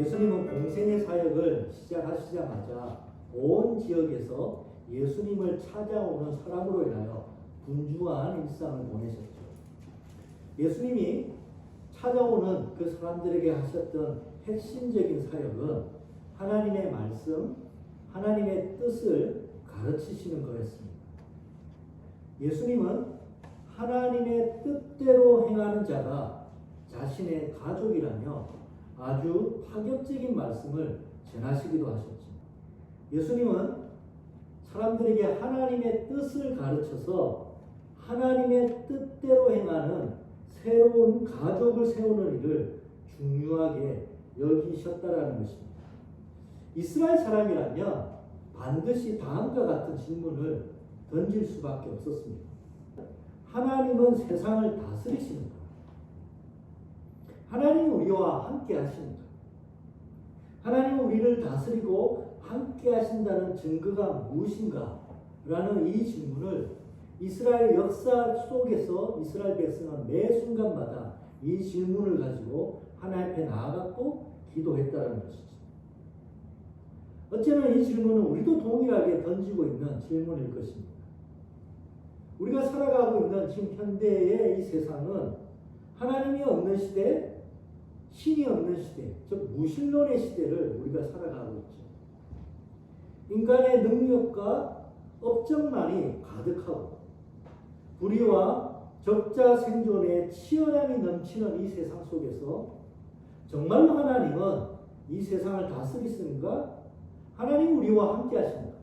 예수님은 공생의 사역을 시작하시자마자 온 지역에서 예수님을 찾아오는 사람으로 인하여 분주한 일상을 보내셨죠. 예수님이 찾아오는 그 사람들에게 하셨던 핵심적인 사역은 하나님의 말씀, 하나님의 뜻을 가르치시는 거였습니다. 예수님은 하나님의 뜻대로 행하는 자가 자신의 가족이라며 아주 파격적인 말씀을 전하시기도 하셨죠. 예수님은 사람들에게 하나님의 뜻을 가르쳐서 하나님의 뜻대로 행하는 새로운 가족을 세우는 일을 중요하게 여기셨다라는 것입니다. 이스라엘 사람이라면 반드시 다음과 같은 질문을 던질 수밖에 없었습니다. 하나님은 세상을 다스리시는가? 하나님이 우리와 함께 하시는가? 하나님은 우리를 다스리고 함께 하신다는 증거가 무엇인가? 라는 이 질문을 이스라엘 역사 속에서 이스라엘 백성은 매 순간마다 이 질문을 가지고 하나님 앞에 나아갔고 기도했다는 것이죠. 어쩌면 이 질문은 우리도 동일하게 던지고 있는 질문일 것입니다. 우리가 살아가고 있는 지금 현대의 이 세상은 하나님이 없는 시대, 신이 없는 시대, 즉 무신론의 시대를 우리가 살아가고 있죠. 인간의 능력과 업적만이 가득하고 불의와 적자 생존의 치열함이 넘치는 이 세상 속에서 정말로 하나님은 이 세상을 다스리시는가? 하나님 우리와 함께 하신다.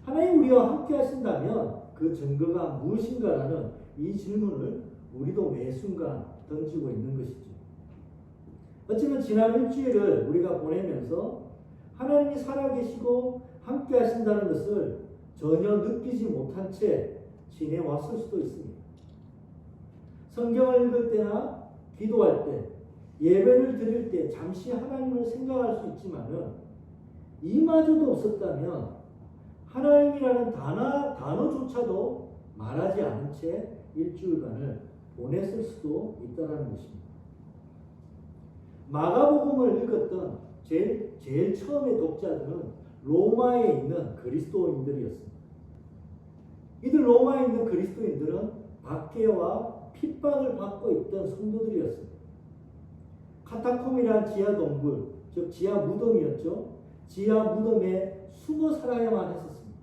하나님 우리와 함께 하신다면 그 증거가 무엇인가라는 이 질문을 우리도 매 순간 던지고 있는 것이죠. 어쩌면 지난 일주일을 우리가 보내면서 하나님이 살아계시고 함께 하신다는 것을 전혀 느끼지 못한 채 지내왔을 수도 있습니다. 성경을 읽을 때나 기도할 때, 예배를 드릴 때 잠시 하나님을 생각할 수 있지만은 이마저도 없었다면 하나님이라는 단어조차도 말하지 않은 채 일주일간을 보냈을 수도 있다는 것입니다. 마가복음을 읽었던 제일 처음의 독자들은 로마에 있는 그리스도인들이었습니다. 이들 로마에 있는 그리스도인들은 박해와 핍박을 받고 있던 성도들이었습니다. 카타콤이란 지하 동굴, 즉 지하 무덤이었죠. 지하 무덤에 숨어 살아야만 했었습니다.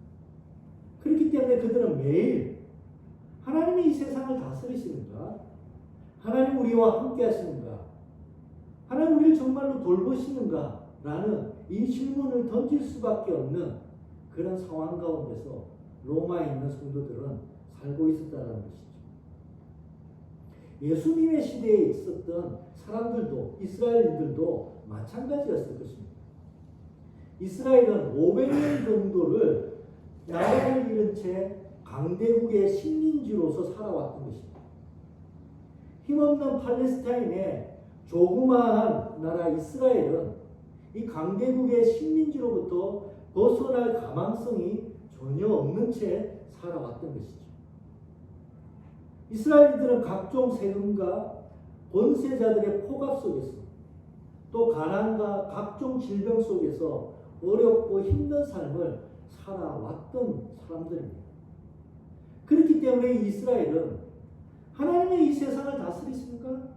그렇기 때문에 그들은 매일 하나님이 이 세상을 다스리시는가? 하나님 우리와 함께 하시는가? 하나님 우리를 정말로 돌보시는가? 라는 이 질문을 던질 수밖에 없는 그런 상황 가운데서 로마에 있는 성도들은 살고 있었다는 것이죠. 예수님의 시대에 있었던 사람들도 이스라엘인들도 마찬가지였을 것입니다. 이스라엘은 500년 정도를 나라를 잃은 채 강대국의 식민지로서 살아왔던 것입니다. 힘없는 팔레스타인의 조그마한 나라 이스라엘은 이 강대국의 식민지로부터 벗어날 가망성이 전혀 없는 채 살아왔던 것이죠. 이스라엘인들은 각종 세금과 권세자들의 포갑 속에서 또 가난과 각종 질병 속에서 어렵고 힘든 삶을 살아왔던 사람들입니다. 그렇기 때문에 이스라엘은 하나님의 이 세상을 다스리십니까?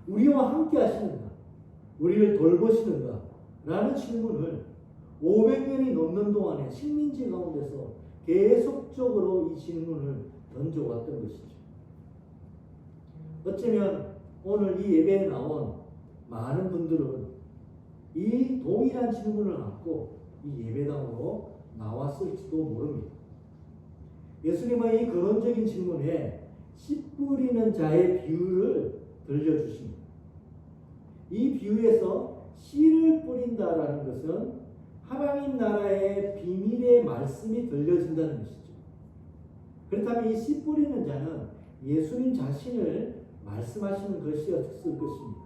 우리와 함께 하시는가? 우리를 돌보시는가? 라는 질문을 500년이 넘는 동안에 식민지 가운데서 계속적으로 이 질문을 던져왔던 것이죠. 어쩌면 오늘 이 예배에 나온 많은 분들은 이 동일한 질문을 안고 이 예배당으로 나왔을지도 모릅니다. 예수님은 이 근원적인 질문에 씨 뿌리는 자의 비유를 들려주십니다. 이 비유에서 씨를 뿌린다라는 것은 하나님 나라의 비밀의 말씀이 들려진다는 것이죠. 그렇다면 이 씨 뿌리는 자는 예수님 자신을 말씀하시는 것이었을 것입니다.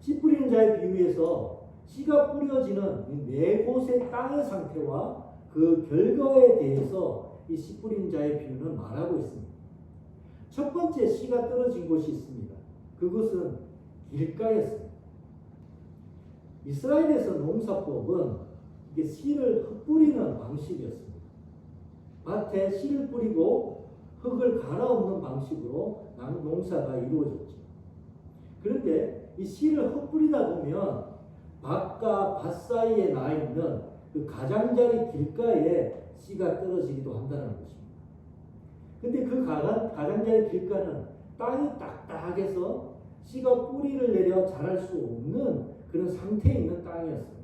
씨 뿌리는 자의 비유에서 씨가 뿌려지는 네 곳의 땅의 상태와 그 결과에 대해서 이 씨 뿌리는 자의 비유는 말하고 있습니다. 첫 번째 씨가 떨어진 곳이 있습니다. 그것은 길가였습니다. 이스라엘에서 농사법은 이게 씨를 흩뿌리는 방식이었습니다. 밭에 씨를 뿌리고 흙을 갈아엎는 방식으로 농사가 이루어졌죠. 그런데 이 씨를 흩뿌리다 보면 밭과 밭 사이에 나 있는 그 가장자리 길가에 씨가 떨어지기도 한다는 것입니다. 근데 그 가장자리 길가는 땅이 딱딱해서 씨가 뿌리를 내려 자랄 수 없는 그런 상태에 있는 땅이었어요.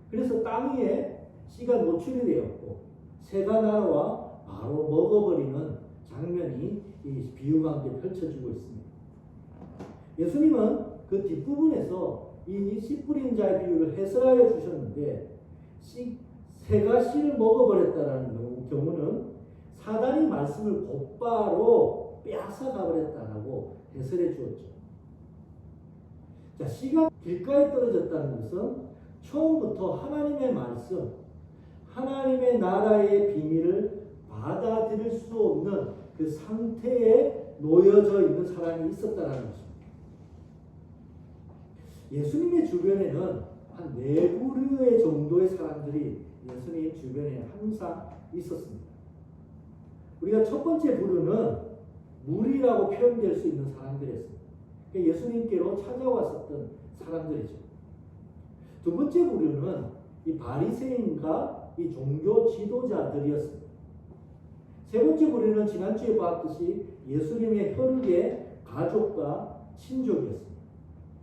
그래서 땅 위에 씨가 노출이 되었고 새가 날아와 바로 먹어버리는 장면이 이 비유가 함께 펼쳐지고 있습니다. 예수님은 그 뒷부분에서 이 씨 뿌린 자의 비유를 해설하여 주셨는데 새가 씨를 먹어버렸다라는 경우는 사단이 말씀을 곧바로 빼앗아 가버렸다라고 해설해 주었죠. 자, 씨가 길가에 떨어졌다는 것은 처음부터 하나님의 말씀, 하나님의 나라의 비밀을 받아들일 수 없는 그 상태에 놓여져 있는 사람이 있었다는 것입니다. 예수님의 주변에는 한 4부류의 정도의 사람들이 예수님 주변에 항상 있었습니다. 우리가 첫 번째 부류는 무리라고 표현될 수 있는 사람들이었습니다. 예수님께로 찾아왔었던 사람들이죠. 두 번째 부류는 이 바리새인과 이 종교 지도자들이었습니다. 세 번째 부류는 지난주에 봤듯이 예수님의 혈육의 가족과 친족이었습니다.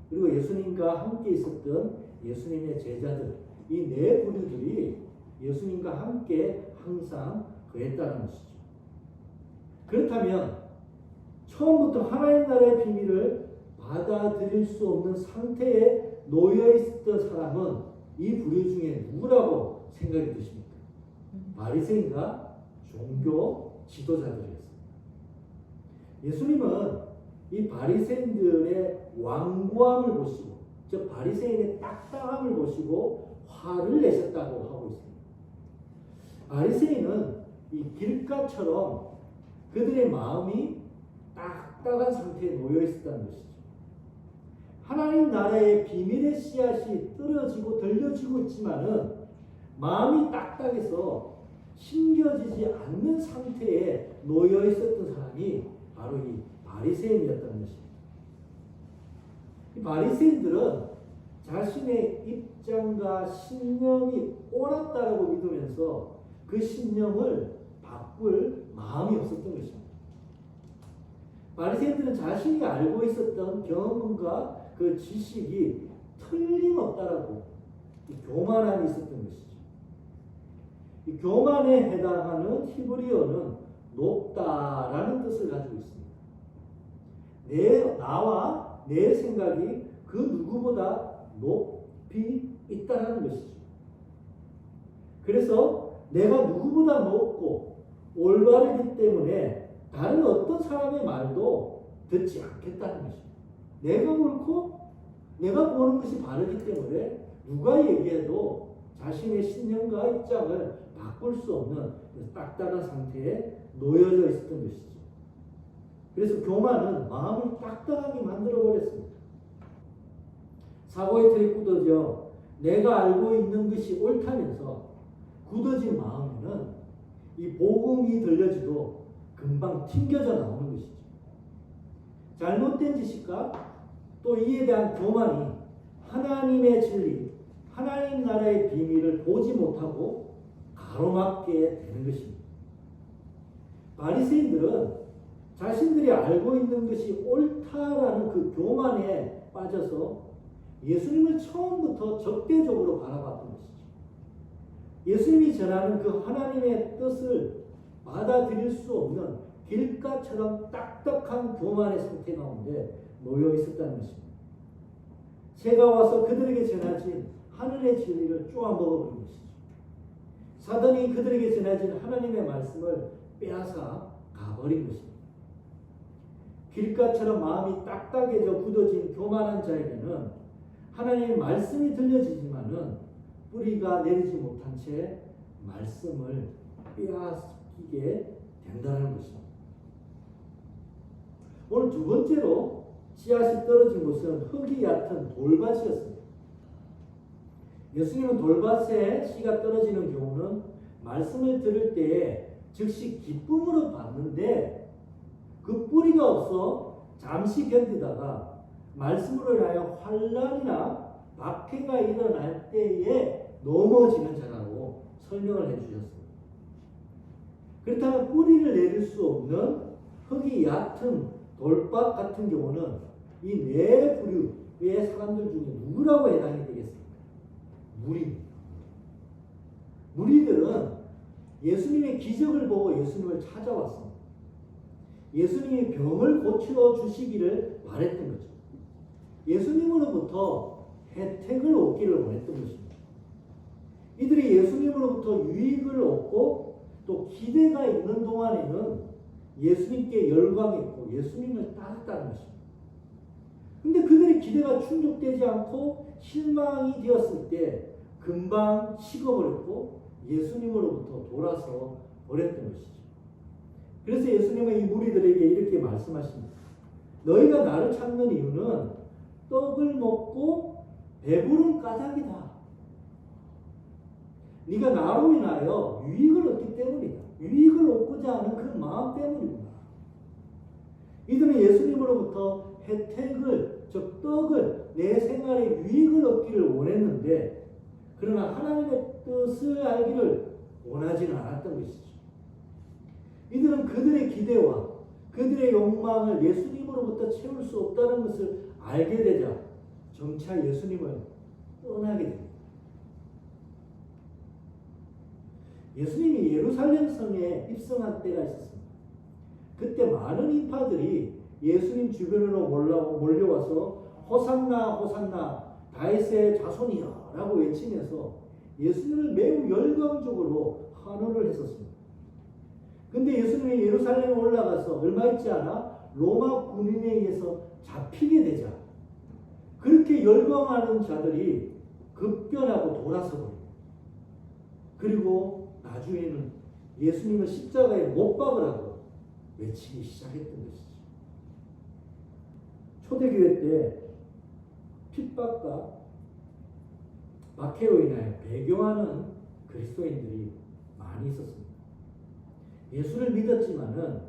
그리고 예수님과 함께 있었던 예수님의 제자들, 이 4부류들이 예수님과 함께 항상 거했다는 것이죠. 그렇다면 처음부터 하나님 나라의 비밀을 받아들일 수 없는 상태에 놓여 있었던 사람은 이 부류 중에 누구라고 생각이 드십니까? 바리새인과 종교 지도자들이었습니다. 예수님은 이 바리새인들의 완고함을 보시고, 즉 바리새인의 딱딱함을 보시고 화를 내셨다고 하고 있습니다. 바리새인은 이 길가처럼 그들의 마음이 딱딱한 상태에 놓여 있었다는 것이죠. 하나님 나라의 비밀의 씨앗이 떨어지고 들려지고 있지만은 마음이 딱딱해서 심겨지지 않는 상태에 놓여 있었던 사람이 바로 이 바리새인이었다는 것입니다. 이 바리새인들은 자신의 입장과 신념이 옳았다라고 믿으면서 그 신념을 바꿀 마음이 없었던 것입니다. 바리새인들은 자신이 알고 있었던 경험과 그 지식이 틀림없다라고 교만함이 있었던 것이죠. 이 교만에 해당하는 히브리어는 높다라는 뜻을 가지고 있습니다. 나와 내 생각이 그 누구보다 높이 있다는 것이죠. 그래서 내가 누구보다 높고 올바르기 때문에 다른 어떤 사람의 말도 듣지 않겠다는 것입니다. 내가 옳고 내가 보는 것이 바르기 때문에 누가 얘기해도 자신의 신념과 입장을 바꿀 수 없는 딱딱한 상태에 놓여져 있었던 것이죠. 그래서 교만은 마음을 딱딱하게 만들어 버렸습니다. 사고의 틀이 굳어져 내가 알고 있는 것이 옳다면서 굳어진 마음에는 이 복음이 들려지도 금방 튕겨져 나오는 것이죠. 잘못된 지식과 또 이에 대한 교만이 하나님의 진리, 하나님 나라의 비밀을 보지 못하고 가로막게 되는 것입니다. 바리새인들은 자신들이 알고 있는 것이 옳다라는 그 교만에 빠져서 예수님을 처음부터 적대적으로 바라봤던 것이죠. 예수님이 전하는 그 하나님의 뜻을 받아들일 수 없는 길가처럼 딱딱한 교만의 상태 가운데 놓여 있었다는 것입니다. 새가 와서 그들에게 전하진 하늘의 진리를 쪼아 먹어버린 것이죠. 사단이 그들에게 전하진 하나님의 말씀을 빼앗아 가버린 것입니다. 길가처럼 마음이 딱딱해져 굳어진 교만한 자에게는 하나님의 말씀이 들려지지만은 뿌리가 내리지 못한 채 말씀을 빼앗기게 된다는 것입니다. 오늘 두 번째로 씨앗이 떨어진 곳은 흙이 얕은 돌밭이었습니다. 예수님은 돌밭에 씨가 떨어지는 경우는 말씀을 들을 때에 즉시 기쁨으로 받는데 그 뿌리가 없어 잠시 견디다가 말씀으로 인하여 환난이나 박해가 일어날 때에 넘어지는 자라고 설명을 해주셨습니다. 그렇다면 뿌리를 내릴 수 없는 흙이 얕은 돌밭 같은 경우는 이 네 부류의 사람들 중에 누구라고 해당이 되겠습니까? 무리입니다. 무리들은 예수님의 기적을 보고 예수님을 찾아왔습니다. 예수님이 병을 고쳐 주시기를 바랬던 거죠. 예수님으로부터 혜택을 얻기를 원했던 것입니다. 이들이 예수님으로부터 유익을 얻고 또 기대가 있는 동안에는 예수님께 열광했고 예수님을 따랐다는 것입니다. 근데 그들의 기대가 충족되지 않고 실망이 되었을 때 금방 식어버렸고 예수님으로부터 돌아서 버렸던 것이죠. 그래서 예수님은 이 무리들에게 이렇게 말씀하십니다. 너희가 나를 찾는 이유는 떡을 먹고 배부른 까닭이다. 네가 나로 인하여 유익을 얻기 때문이다. 유익을 얻고자 하는 그 마음 때문이구나. 이들은 예수님으로부터 혜택을, 즉 떡을, 내 생활에 유익을 얻기를 원했는데 그러나 하나님의 뜻을 알기를 원하지는 않았던 것이죠. 이들은 그들의 기대와 그들의 욕망을 예수님으로부터 채울 수 없다는 것을 알게 되자 점차 예수님을 떠나게 됩니다. 예수님이 예루살렘 성에 입성한 때가 있었습니다. 그때 많은 인파들이 예수님 주변으로 몰려와서 호산나 호산나 다윗의 자손이여 라고 외치면서 예수님을 매우 열광적으로 환호를 했었습니다. 근데 예수님이 예루살렘에 올라가서 얼마 있지 않아 로마 군인에 의해서 잡히게 되자 그렇게 열광하는 자들이 급변하고 돌아서 버립니다. 그리고 나중에는 예수님을 십자가에 못 박으라고 외치기 시작했던 것이죠. 초대교회 때 핍박과 박해로 인하여 배교하는 그리스도인들이 많이 있었습니다. 예수를 믿었지만은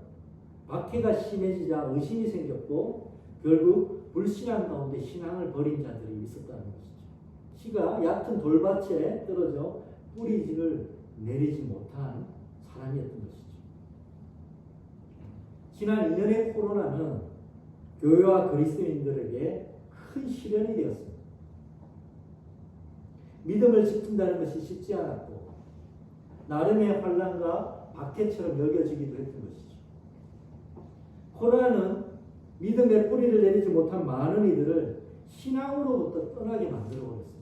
박해가 심해지자 의심이 생겼고 결국 불신앙 가운데 신앙을 버린 자들이 있었다는 것이죠. 씨가 얕은 돌밭에 떨어져 뿌리를 내리지 못한 사람이었던 것이죠. 지난 2년의 코로나는 교회와 그리스도인들에게 큰 시련이 되었습니다. 믿음을 지킨다는 것이 쉽지 않았고 나름의 환난과 박해처럼 여겨지기도 했던 것이죠. 코로나는 믿음의 뿌리를 내리지 못한 많은 이들을 신앙으로부터 떠나게 만들어버렸습니다.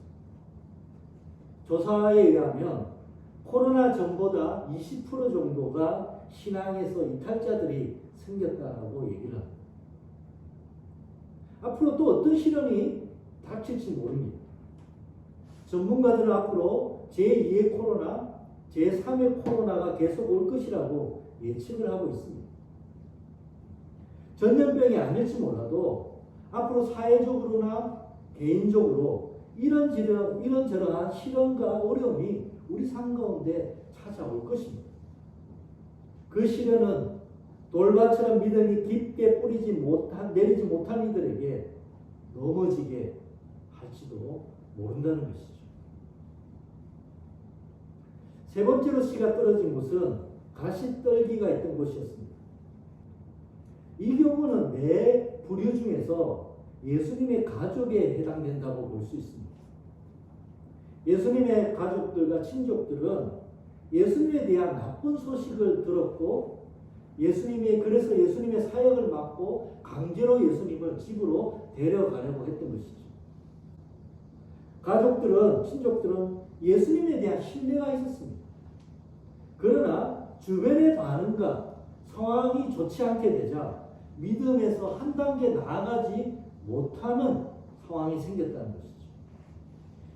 조사에 의하면 코로나 전보다 20% 정도가 신앙에서 이탈자들이 생겼다고 얘기를 합니다. 앞으로 또 어떤 시련이 닥칠지 모릅니다. 전문가들은 앞으로 제2의 코로나, 제3의 코로나가 계속 올 것이라고 예측을 하고 있습니다. 전염병이 아닐지 몰라도 앞으로 사회적으로나 개인적으로 이런저런한 시련과 어려움이 우리 삶 가운데 찾아올 것입니다. 그 시련은 돌밭처럼 믿음이 깊게 내리지 못한 이들에게 넘어지게 할지도 모른다는 것이죠. 세 번째로 씨가 떨어진 곳은 가시떨기가 있던 곳이었습니다. 이 경우는 네 부류 중에서 예수님의 가족에 해당된다고 볼 수 있습니다. 예수님의 가족들과 친족들은 예수님에 대한 나쁜 소식을 들었고 그래서 예수님의 사역을 맡고 강제로 예수님을 집으로 데려가려고 했던 것이죠. 친족들은 예수님에 대한 신뢰가 있었습니다. 그러나 주변의 반응과 상황이 좋지 않게 되자 믿음에서 한 단계 나아가지 못하는 상황이 생겼다는 것이죠.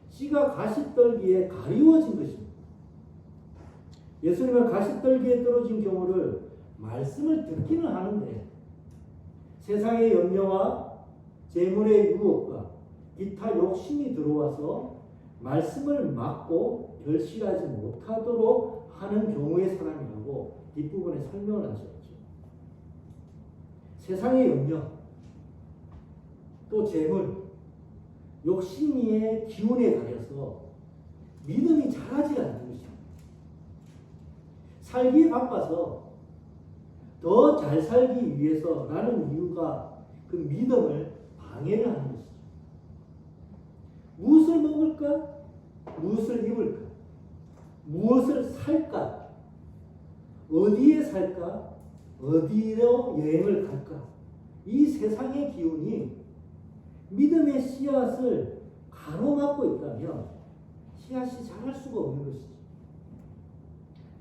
씨가 가시떨기에 가리워진 것입니다. 예수님은 가시떨기에 떨어진 경우를 말씀을 듣기는 하는데 세상의 염려와 재물의 유혹과 기타 욕심이 들어와서 말씀을 막고 결실하지 못하도록 하는 경우의 사람이라고 뒷부분에 설명을 하셨죠. 세상의 영역, 또 재물, 욕심의 기운에 가려서 믿음이 자라지 않는 것입니다. 살기에 바빠서 더 잘 살기 위해서라는 이유가 그 믿음을 방해를 하는 것이죠. 무엇을 먹을까? 무엇을 입을까? 무엇을 살까? 어디에 살까? 어디로 여행을 갈까? 이 세상의 기운이 믿음의 씨앗을 가로막고 있다면 씨앗이 자랄 수가 없는 것이죠.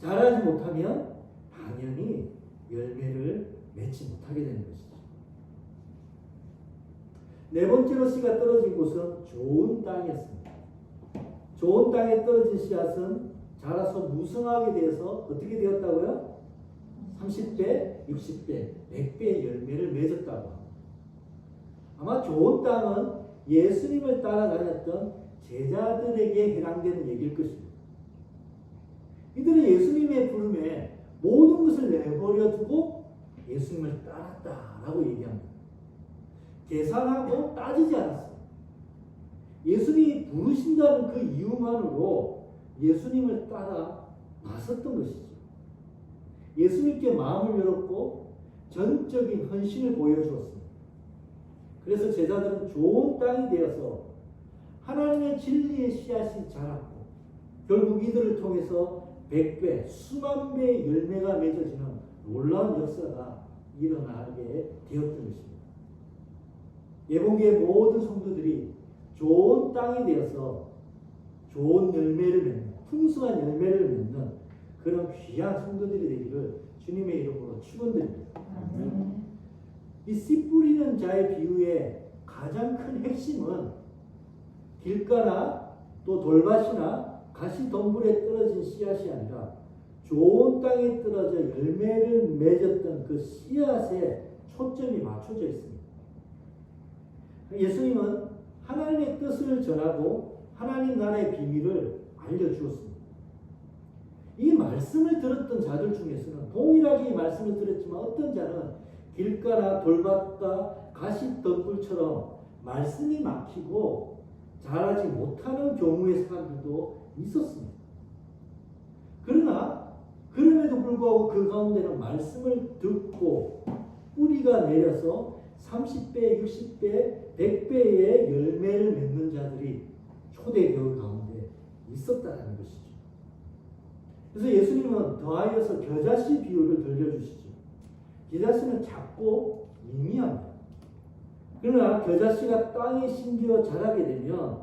자라지 못하면 당연히 열매를 맺지 못하게 되는 것이죠. 네 번째로 씨가 떨어진 곳은 좋은 땅이었습니다. 좋은 땅에 떨어진 씨앗은 자라서 무성하게 되어서 어떻게 되었다고요? 30배, 60배, 100배의 열매를 맺었다고 합니다. 아마 좋은 땅은 예수님을 따라다녔던 제자들에게 해당되는 얘기일 것입니다. 이들은 예수님의 부름에 모든 것을 내버려 두고 예수님을 따랐다라고 얘기합니다. 계산하고 따지지 않았어요. 예수님이 부르신다는 그 이유만으로 예수님을 따라 나섰던 것이죠. 예수님께 마음을 열었고 전적인 헌신을 보여주었습니다. 그래서 제자들은 좋은 땅이 되어서 하나님의 진리의 씨앗이 자랐고 결국 이들을 통해서 100배, 수만 배의 열매가 맺어지는 놀라운 역사가 일어나게 되었던 것입니다. 예봉교의 모든 성도들이 좋은 땅이 되어서 좋은 열매를 맺는, 풍성한 열매를 맺는 그런 귀한 성도들이 되기를 주님의 이름으로 축원드립니다. 이 씨 뿌리는 자의 비유의 가장 큰 핵심은 길가나 또 돌밭이나 가시덤불에 떨어진 씨앗이 아니라 좋은 땅에 떨어져 열매를 맺었던 그 씨앗에 초점이 맞춰져 있습니다. 예수님은 하나님의 뜻을 전하고 하나님 나라의 비밀을 알려주었습니다. 이 말씀을 들었던 자들 중에서는 동일하게 이 말씀을 들었지만 어떤 자는 길가나 돌밭과 가시덤불처럼 말씀이 막히고 자라지 못하는 경우의 사람들도 있었습니다. 그러나 그럼에도 불구하고 그 가운데는 말씀을 듣고 뿌리가 내려서 30배, 60배, 100배의 열매를 맺는 자들이 초대교회 가운데 있었다는 것이죠. 그래서 예수님은 더하여서 겨자씨 비유를 들려주시죠. 겨자씨는 작고 미미합니다. 그러나 겨자씨가 땅에 심겨 자라게 되면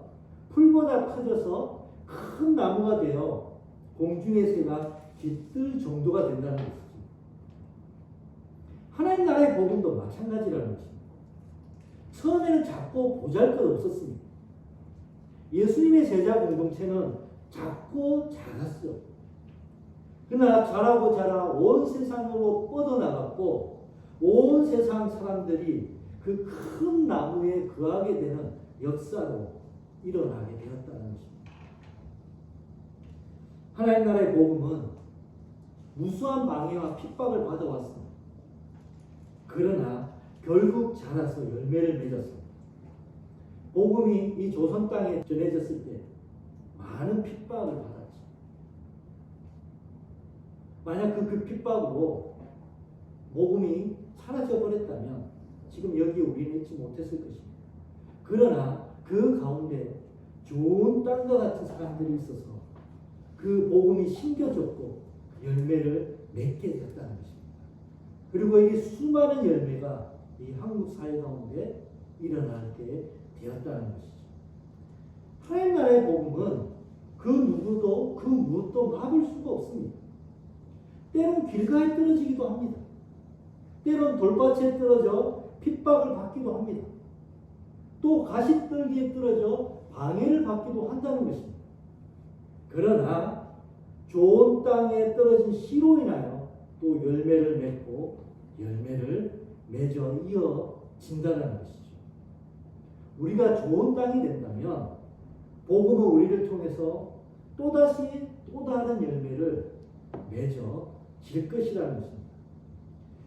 풀보다 커져서 큰 나무가 되어 공중의 새가 깃들 정도가 된다는 것이죠. 하나님 나라의 복음도 마찬가지라는 것입니다. 처음에는 작고 보잘것없었습니다. 예수님의 제자 공동체는 작고 작았어요. 그러나 자라고 자라 온 세상으로 뻗어나갔고 온 세상 사람들이 그 큰 나무에 거하게 되는 역사로 일어나게 되었다는 것입니다. 하나님 나라의 복음은 무수한 방해와 핍박을 받아왔습니다. 그러나 결국 자라서 열매를 맺었습니다. 복음이 이 조선 땅에 전해졌을 때 많은 핍박을 받았죠. 만약 그 핍박으로 복음이 사라져 버렸다면 지금 여기 우리는 있지 못했을 것입니다. 그러나 그 가운데 좋은 땅과 같은 사람들이 있어서 그 복음이 심겨졌고 열매를 맺게 되었다는 것입니다. 그리고 이 수많은 열매가 이 한국 사회 가운데 일어나게 되었다는 것이죠. 하나님 나라의 복음은 그 누구도 그 무엇도 막을 수가 없습니다. 때론 길가에 떨어지기도 합니다. 때론 돌밭에 떨어져 핍박을 받기도 합니다. 또 가시떨기에 떨어져 방해를 받기도 한다는 것입니다. 그러나 좋은 땅에 떨어진 씨로 인하여 또 열매를 맺고 열매를 맺어 이어진다는 것이죠. 우리가 좋은 땅이 된다면 복음은 우리를 통해서 또다시 또 다른 열매를 맺어 질 것이라는 것입니다.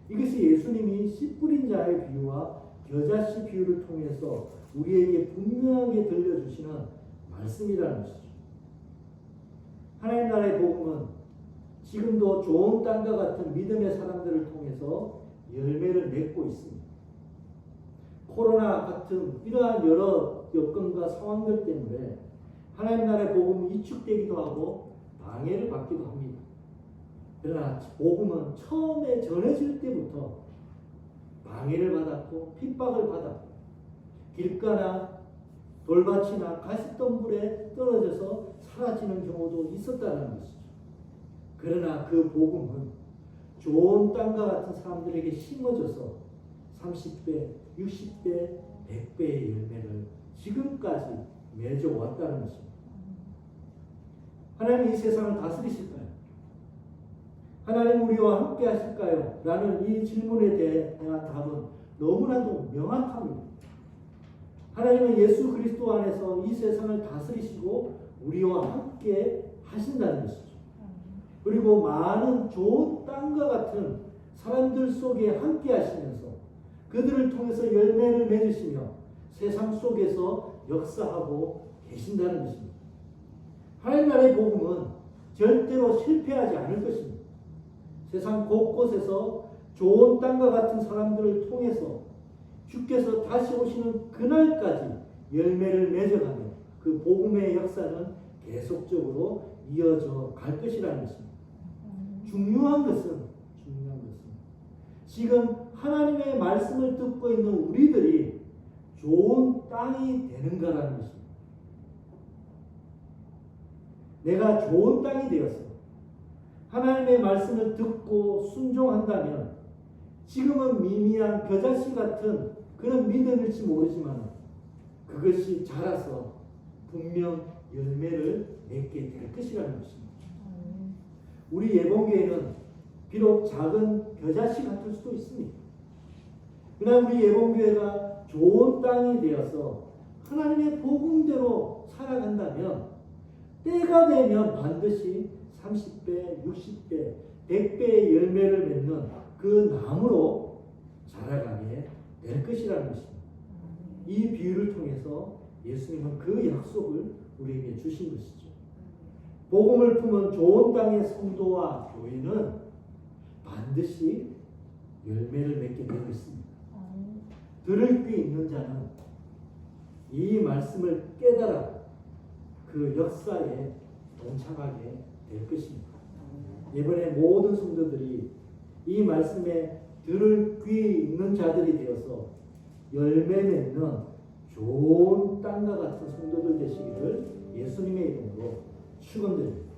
이것이 예수님이 씨 뿌린 자의 비유와 겨자씨 비유를 통해서 우리에게 분명하게 들려주시는 말씀이라는 것이죠. 하나님 나라의 복음은 지금도 좋은 땅과 같은 믿음의 사람들을 통해서 열매를 맺고 있습니다. 코로나 같은 이러한 여러 여건과 상황들 때문에 하나님 나라의 복음이 위축되기도 하고 방해를 받기도 합니다. 그러나 복음은 처음에 전해질 때부터 방해를 받았고 핍박을 받았고 길가나 돌밭이나 가시덤불에 떨어져서 사라지는 경우도 있었다는 것이죠. 그러나 그 복음은 좋은 땅과 같은 사람들에게 심어져서 30배, 60배, 100배의 열매를 지금까지 맺어왔다는 것입니다. 하나님 이 세상을 다스리실까요? 하나님 우리와 함께 하실까요? 라는 이 질문에 대한 답은 너무나도 명확합니다. 하나님은 예수 그리스도 안에서 이 세상을 다스리시고 우리와 함께 하신다는 것이죠. 그리고 많은 좋은 땅과 같은 사람들 속에 함께 하시면서 그들을 통해서 열매를 맺으시며 세상 속에서 역사하고 계신다는 것입니다. 하나님 나라의 복음은 절대로 실패하지 않을 것입니다. 세상 곳곳에서 좋은 땅과 같은 사람들을 통해서 주께서 다시 오시는 그날까지 열매를 맺어가며 그 복음의 역사는 계속적으로 이어져 갈 것이라는 것입니다. 중요한 것은 지금 하나님의 말씀을 듣고 있는 우리들이 좋은 땅이 되는가라는 것입니다. 내가 좋은 땅이 되어서 하나님의 말씀을 듣고 순종한다면 지금은 미미한 겨자씨 같은 그런 믿음일지 모르지만 그것이 자라서 분명 열매를 맺게 될 것이라는 것입니다. 우리 예봉교회는 비록 작은 겨자씨 같을 수도 있습니다. 그러나 우리 예봉교회가 좋은 땅이 되어서 하나님의 복음대로 살아간다면 때가 되면 반드시 30배, 60배, 100배의 열매를 맺는 그 나무로 자라가게 될 것이라는 것입니다. 이 비유를 통해서 예수님은 그 약속을 우리에게 주신 것이죠. 복음을 품은 좋은 땅의 성도와 교회는 반드시 열매를 맺게 되어 있습니다. 들을 귀 있는 자는 이 말씀을 깨달아 그 역사에 동참하게 될 것입니다. 이번에 모든 성도들이 이 말씀에 들을 귀 있는 자들이 되어서 열매 맺는 좋은 땅과 같은 성도들 되시기를 예수님의 이름으로 축원드립니다.